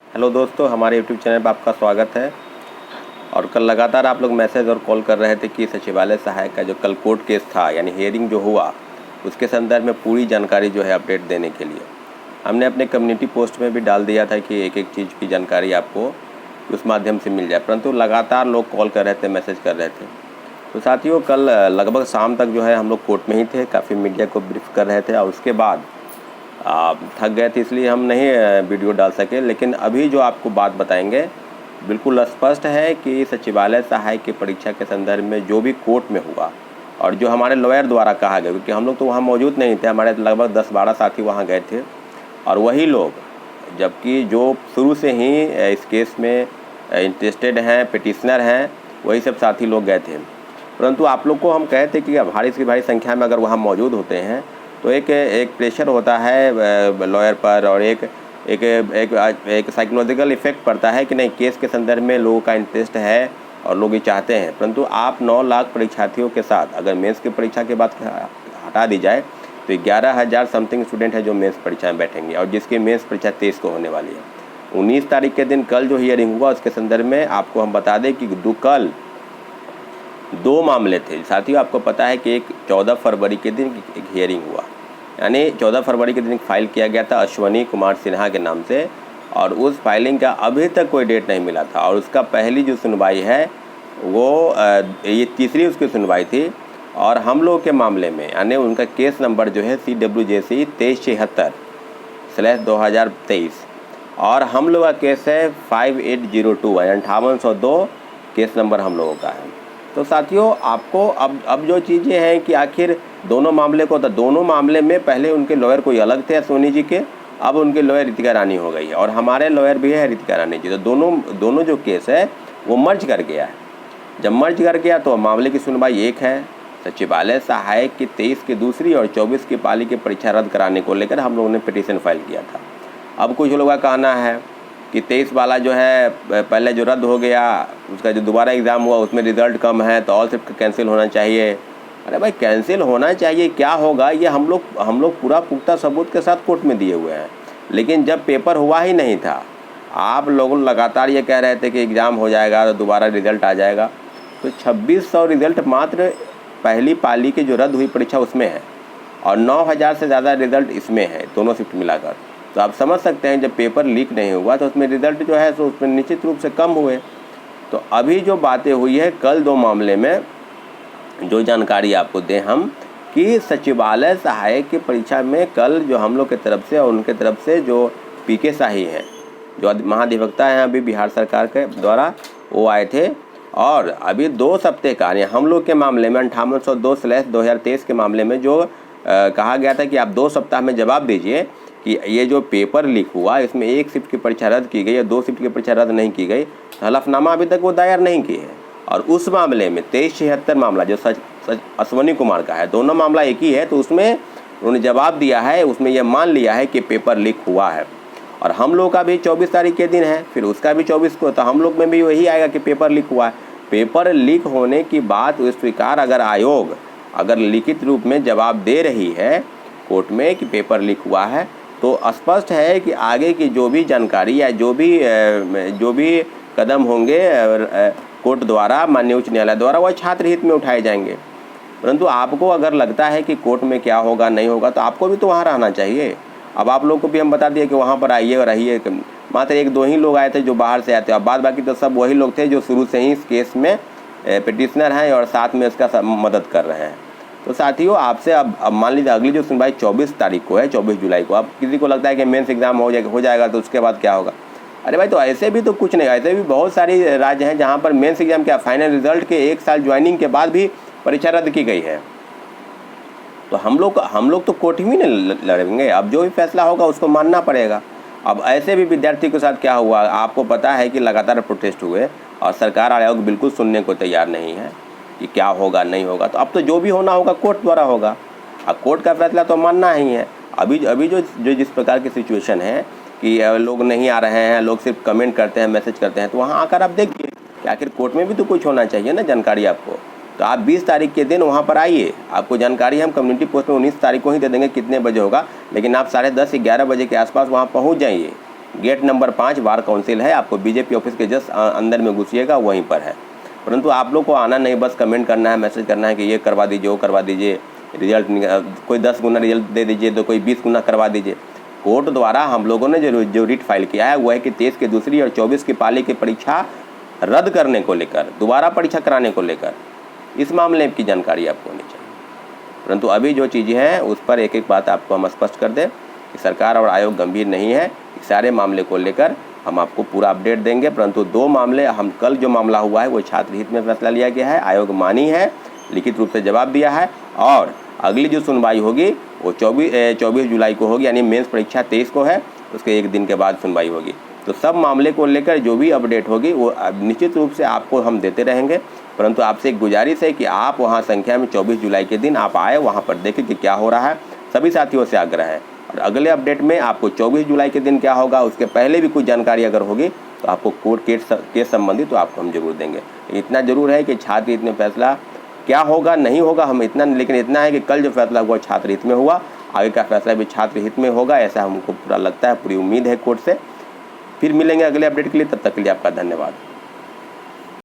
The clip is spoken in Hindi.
हेलो दोस्तों, हमारे यूट्यूब चैनल पर आपका स्वागत है। और कल लगातार आप लोग मैसेज और कॉल कर रहे थे कि सचिवालय सहायक का जो कल कोर्ट केस था यानी हियरिंग जो हुआ उसके संदर्भ में पूरी जानकारी जो है अपडेट देने के लिए हमने अपने कम्युनिटी पोस्ट में भी डाल दिया था कि एक एक चीज़ की जानकारी आपको उस माध्यम से मिल जाए, परंतु लगातार लोग कॉल कर रहे थे, मैसेज कर रहे थे। तो साथियों, कल लगभग शाम तक जो है हम लोग कोर्ट में ही थे, काफ़ी मीडिया को ब्रीफ कर रहे थे और उसके बाद थक गए थे, इसलिए हम नहीं वीडियो डाल सके। लेकिन अभी जो आपको बात बताएंगे बिल्कुल स्पष्ट है कि सचिवालय सहायक की परीक्षा के संदर्भ में जो भी कोर्ट में हुआ और जो हमारे लॉयर द्वारा कहा गया, क्योंकि हम लोग तो वहाँ मौजूद नहीं थे, हमारे लगभग 10-12 साथी वहाँ गए थे और वही लोग, जबकि जो शुरू से ही इस केस में इंटरेस्टेड हैं, पिटिशनर हैं, वही सब साथी लोग गए थे। परंतु आप लोग को हम कहे थे कि भारी से भारी संख्या में अगर वहाँ मौजूद होते हैं तो एक प्रेशर होता है लॉयर पर और एक साइकोलॉजिकल इफेक्ट पड़ता है कि नहीं, केस के संदर्भ में लोगों का इंटरेस्ट है और लोग ये चाहते हैं। परंतु आप 9 लाख परीक्षार्थियों के साथ अगर मेंस की परीक्षा के बाद हटा दी जाए तो 11,000 समथिंग स्टूडेंट है जो मेंस परीक्षा में बैठेंगे और जिसकी मेंस परीक्षा 23 को होने वाली है। 19 तारीख के दिन कल जो हियरिंग हुआ उसके संदर्भ में आपको हम बता दें कि कल 2 मामले थे साथियों। आपको पता है कि एक 14 फरवरी के दिन एक हियरिंग हुआ, यानी 14 फरवरी के दिन फाइल किया गया था अश्वनी कुमार सिन्हा के नाम से और उस फाइलिंग का अभी तक कोई डेट नहीं मिला था और उसका पहली जो सुनवाई है वो ये तीसरी उसकी सुनवाई थी। और हम लोग के मामले में यानी उनका केस नंबर जो है CWJC 2376/2023 और हम लोग का केस है 5802 यानी 5802 केस नंबर हम लोगों का है। तो साथियों, आपको अब जो चीज़ें हैं कि आखिर दोनों मामले को, तो दोनों मामले में पहले उनके लॉयर कोई अलग थे सोनी जी के, अब उनके लॉयर रितिका रानी हो गई है और हमारे लॉयर भी है रितिका रानी जी। तो दोनों जो केस है वो मर्ज कर गया है। जब मर्ज कर गया तो मामले की सुनवाई एक है, सचिवालय सहायक की 23 की दूसरी और 24 की पाली की परीक्षा रद्द कराने को लेकर हम लोगों ने पिटीशन फाइल किया था। अब कुछ लोगों का कहना है कि 23 वाला जो है पहले जो रद्द हो गया उसका जो दोबारा एग्ज़ाम हुआ उसमें रिज़ल्ट कम है तो ऑल शिफ्ट कैंसिल होना चाहिए। अरे भाई, कैंसिल होना चाहिए क्या होगा, ये हम लोग पूरा पुख्ता सबूत के साथ कोर्ट में दिए हुए हैं। लेकिन जब पेपर हुआ ही नहीं था, आप लोग लगातार ये कह रहे थे कि एग्ज़ाम हो जाएगा तो दोबारा रिज़ल्ट आ जाएगा। तो 2600 रिज़ल्ट मात्र पहली पाली की जो रद्द हुई परीक्षा उसमें है और 9,000 से ज़्यादा रिज़ल्ट इसमें है, दोनों शिफ्ट मिलाकर। तो आप समझ सकते हैं जब पेपर लीक नहीं हुआ तो उसमें रिज़ल्ट जो है तो उसमें निश्चित रूप से कम हुए। तो अभी जो बातें हुई है कल 2 मामले में जो जानकारी आपको दें हम कि सचिवालय सहायक की परीक्षा में कल जो हम लोग की तरफ से और उनके तरफ से जो PK शाही हैं, जो महाधिवक्ता हैं अभी बिहार सरकार के द्वारा, वो आए थे और अभी 2 हफ्ते का यानी हम लोग के मामले में 5802/2023 के मामले में जो कहा गया था कि आप 2 सप्ताह में जवाब दीजिए कि ये जो पेपर लीक हुआ इसमें 1 शिफ्ट की परीक्षा रद्द की गई या 2 शिफ्ट की परीक्षा रद्द नहीं की गई, हलफनामा अभी तक वो दायर नहीं की है। और उस मामले में 2376 मामला जो अश्वनी कुमार का है, दोनों मामला एक ही है, तो उसमें उन्होंने जवाब दिया है, उसमें यह मान लिया है कि पेपर लीक हुआ है। और हम लोग का भी 24 तारीख के दिन है, फिर उसका भी 24 को, तो हम लोग में भी वही आएगा कि पेपर लीक हुआ है। पेपर लीक होने की बात स्वीकार अगर आयोग अगर लिखित रूप में जवाब दे रही है कोर्ट में कि पेपर लीक हुआ है तो स्पष्ट है कि आगे की जो भी जानकारी या जो भी कदम होंगे कोर्ट द्वारा, माननीय उच्च न्यायालय द्वारा, वह छात्र हित में उठाए जाएंगे। परंतु आपको अगर लगता है कि कोर्ट में क्या होगा नहीं होगा तो आपको भी तो वहाँ रहना चाहिए। अब आप लोग को भी हम बता दिए कि वहाँ पर आइए और रहिए। मात्र 1-2 ही लोग आए थे जो बाहर से आते, अब बाद बाकी तो सब वही लोग थे जो शुरू से ही इस केस में पिटिशनर हैं और साथ में इसका मदद कर रहे हैं। तो साथियों, आपसे अब मान लीजिए अगली जो सुनवाई 24 तारीख को है, 24 जुलाई को। अब किसी को लगता है कि मेंस एग्ज़ाम हो जाएगा तो उसके बाद क्या होगा। अरे भाई, तो ऐसे भी तो कुछ नहीं, ऐसे भी बहुत सारी राज्य हैं जहाँ पर मेंस एग्ज़ाम क्या फाइनल रिजल्ट के 1 साल ज्वाइनिंग के बाद भी परीक्षा रद्द की गई है। तो हम लोग तो कोर्ट में नहीं लड़ेंगे, अब जो भी फैसला होगा उसको मानना पड़ेगा। अब ऐसे भी विद्यार्थी के साथ क्या हुआ, आपको पता है कि लगातार प्रोटेस्ट हुए और सरकार आयोग बिल्कुल सुनने को तैयार नहीं है कि क्या होगा नहीं होगा। तो अब तो जो भी होना होगा कोर्ट द्वारा होगा, अब कोर्ट का फैसला तो मानना ही है। अभी जो जिस प्रकार की सिचुएशन है कि लोग नहीं आ रहे हैं, लोग सिर्फ कमेंट करते हैं, मैसेज करते हैं, तो वहाँ आकर आप देखिए कि आखिर कोर्ट में भी तो कुछ होना चाहिए ना जानकारी आपको। तो आप 20 तारीख के दिन वहाँ पर आइए, आपको जानकारी हम कम्युनिटी पोस्ट में 19 तारीख को ही दे देंगे कितने बजे होगा, लेकिन आप 10:30 11 बजे के आसपास वहाँ पहुँच जाइए। गेट नंबर 5 बार काउंसिल है, आपको बीजेपी ऑफिस के जस्ट अंदर में घुसिएगा वहीं पर है। परंतु आप लोग को आना नहीं, बस कमेंट करना है, मैसेज करना है कि ये करवा दीजिए, वो करवा दीजिए, रिजल्ट कोई 10 गुना रिजल्ट दे दीजिए तो कोई 20 गुना करवा दीजिए। कोर्ट द्वारा हम लोगों ने जो रिट फाइल किया है वो है कि 23 की दूसरी और 24 की पाली की परीक्षा रद्द करने को लेकर, दोबारा परीक्षा कराने को लेकर, इस मामले की जानकारी आपको होनी चाहिए। परंतु अभी जो चीज़ें हैं उस पर एक एक बात आपको हम स्पष्ट कर दें कि सरकार और आयोग गंभीर नहीं है। इस सारे मामले को लेकर हम आपको पूरा अपडेट देंगे। परंतु 2 मामले, हम कल जो मामला हुआ है वो छात्र हित में फैसला लिया गया है, आयोग मानी है, लिखित रूप से जवाब दिया है, और अगली जो सुनवाई होगी वो 24 जुलाई को होगी, यानी मेंस परीक्षा 23 को है, उसके एक दिन के बाद सुनवाई होगी। तो सब मामले को लेकर जो भी अपडेट होगी वो निश्चित रूप से आपको हम देते रहेंगे। परंतु आपसे एक गुजारिश है कि आप वहाँ संख्या में 24 जुलाई के दिन आप आए, वहाँ पर देखें कि क्या हो रहा है। सभी साथियों से आग्रह है। और अगले अपडेट में आपको 24 जुलाई के दिन क्या होगा, उसके पहले भी कुछ जानकारी अगर होगी तो आपको कोर्ट केस संबंधित तो आपको हम जरूर देंगे। इतना जरूर है कि छात्र हित में फैसला क्या होगा नहीं होगा हम इतना, लेकिन इतना है कि कल जो फैसला हुआ छात्र हित में हुआ, आगे का फैसला भी छात्र हित में होगा, ऐसा हमको पूरा लगता है, पूरी उम्मीद है कोर्ट से। फिर मिलेंगे अगले अपडेट के लिए, तब तक के लिए आपका धन्यवाद।